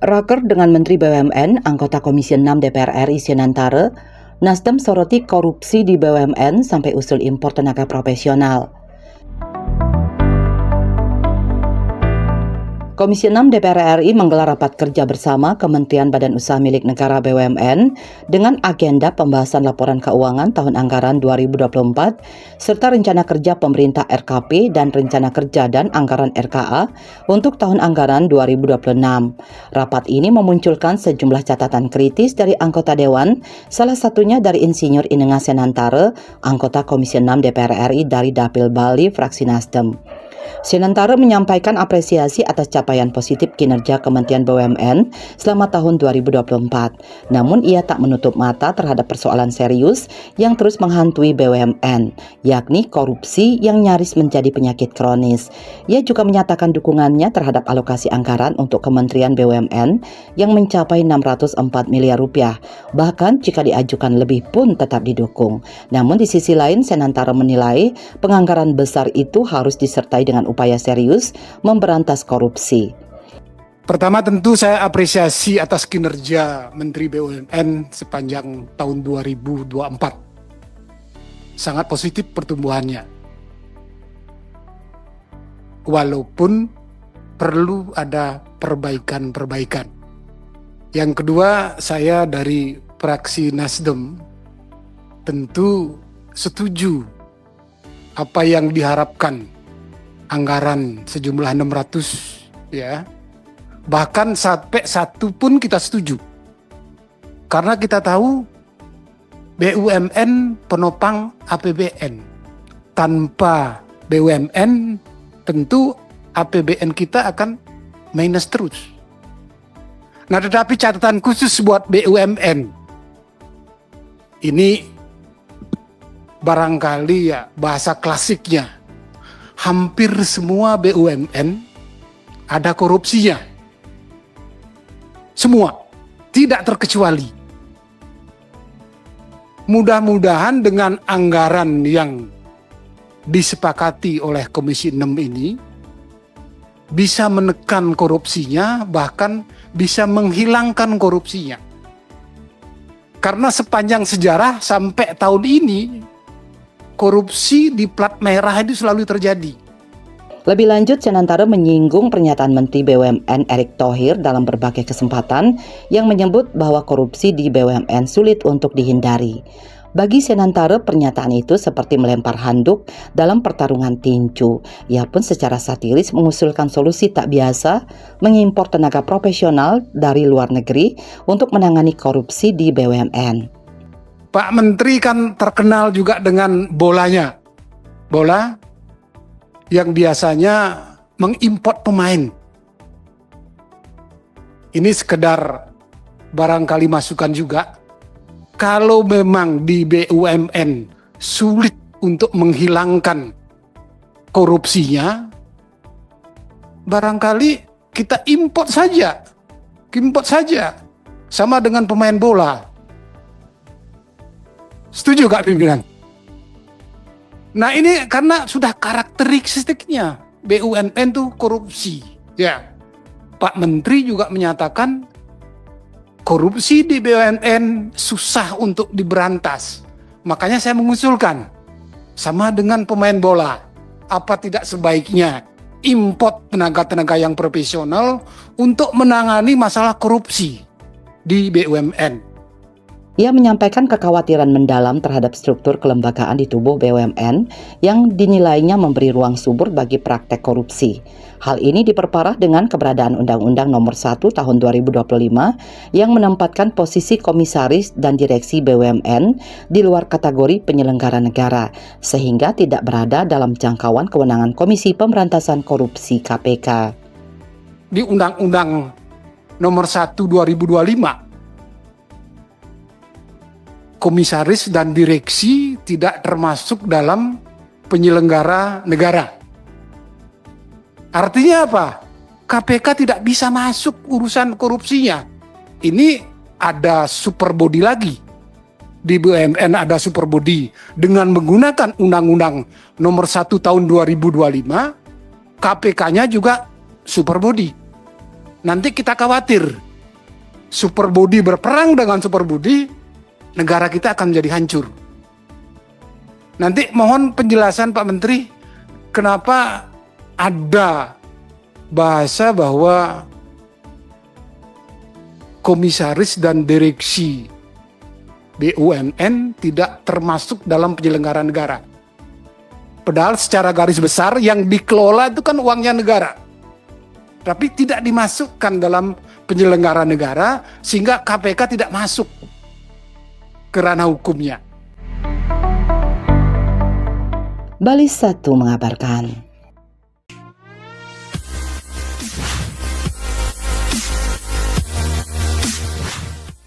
Raker dengan Menteri BUMN, anggota Komisi 6 DPR RI Senantara, Nasdem soroti korupsi di BUMN sampai usul impor tenaga profesional. Komisi 6 DPR RI menggelar rapat kerja bersama Kementerian Badan Usaha Milik Negara BUMN dengan agenda pembahasan laporan keuangan tahun anggaran 2024 serta rencana kerja pemerintah RKP dan rencana kerja dan anggaran RKA untuk tahun anggaran 2026. Rapat ini memunculkan sejumlah catatan kritis dari anggota Dewan, salah satunya dari Insinyur Inenga Senantara, anggota Komisi 6 DPR RI dari Dapil Bali, fraksi Nasdem. Senantara menyampaikan apresiasi atas capaian positif kinerja Kementerian BUMN selama tahun 2024. Namun ia tak menutup mata terhadap persoalan serius yang terus menghantui BUMN, yakni korupsi yang nyaris menjadi penyakit kronis. Ia juga menyatakan dukungannya terhadap alokasi anggaran untuk Kementerian BUMN yang mencapai 604 miliar rupiah. Bahkan jika diajukan lebih pun tetap didukung. Namun di sisi lain Senantara menilai penganggaran besar itu harus disertai dengan upaya serius memberantas korupsi. Pertama tentu saya apresiasi atas kinerja Menteri BUMN sepanjang tahun 2024. Sangat positif pertumbuhannya. Walaupun perlu ada perbaikan-perbaikan. Yang kedua, saya dari fraksi Nasdem tentu setuju apa yang diharapkan anggaran sejumlah 600 ya. Bahkan sampai 1 pun kita setuju. Karena kita tahu BUMN penopang APBN. Tanpa BUMN tentu APBN kita akan minus terus. Nah, tetapi catatan khusus buat BUMN. Ini barangkali ya bahasa klasiknya. Hampir semua BUMN ada korupsinya. Semua, tidak terkecuali. Mudah-mudahan dengan anggaran yang disepakati oleh Komisi 6 ini bisa menekan korupsinya, bahkan bisa menghilangkan korupsinya. Karena sepanjang sejarah sampai tahun ini korupsi di plat merah itu selalu terjadi. Lebih lanjut, Senantara menyinggung pernyataan Menteri BUMN Erick Thohir dalam berbagai kesempatan yang menyebut bahwa korupsi di BUMN sulit untuk dihindari. Bagi Senantara, pernyataan itu seperti melempar handuk dalam pertarungan tinju. Ia pun secara satiris mengusulkan solusi tak biasa, mengimpor tenaga profesional dari luar negeri untuk menangani korupsi di BUMN. Pak Menteri kan terkenal juga dengan bolanya. Bola yang biasanya mengimport pemain. Ini sekedar barangkali masukan juga. Kalau memang di BUMN sulit untuk menghilangkan korupsinya, barangkali kita import saja. Import saja. Sama dengan pemain bola. Setuju Kak pimpinan? Nah ini karena sudah karakteristiknya BUMN tuh korupsi. Ya, Pak Menteri juga menyatakan korupsi di BUMN susah untuk diberantas. Makanya saya mengusulkan sama dengan pemain bola. Apa tidak sebaiknya import tenaga-tenaga yang profesional untuk menangani masalah korupsi di BUMN? Ia menyampaikan kekhawatiran mendalam terhadap struktur kelembagaan di tubuh BUMN yang dinilainya memberi ruang subur bagi praktek korupsi. Hal ini diperparah dengan keberadaan Undang-Undang Nomor 1 Tahun 2025 yang menempatkan posisi komisaris dan direksi BUMN di luar kategori penyelenggara negara, sehingga tidak berada dalam jangkauan kewenangan Komisi Pemberantasan Korupsi KPK. Di Undang-Undang Nomor 1 2025, komisaris dan direksi tidak termasuk dalam penyelenggara negara. Artinya apa? KPK tidak bisa masuk urusan korupsinya. Ini ada super body lagi. Di BUMN ada super body. Dengan menggunakan Undang-Undang Nomor 1 Tahun 2025, KPK-nya juga super body. Nanti kita khawatir super body berperang dengan super body, negara kita akan menjadi hancur. Nanti mohon penjelasan Pak Menteri, kenapa ada bahasa bahwa komisaris dan direksi BUMN tidak termasuk dalam penyelenggara negara. Padahal secara garis besar yang dikelola itu kan uangnya negara. Tapi tidak dimasukkan dalam penyelenggara negara sehingga KPK tidak masuk ke ranah hukumnya. Bali 1 mengabarkan.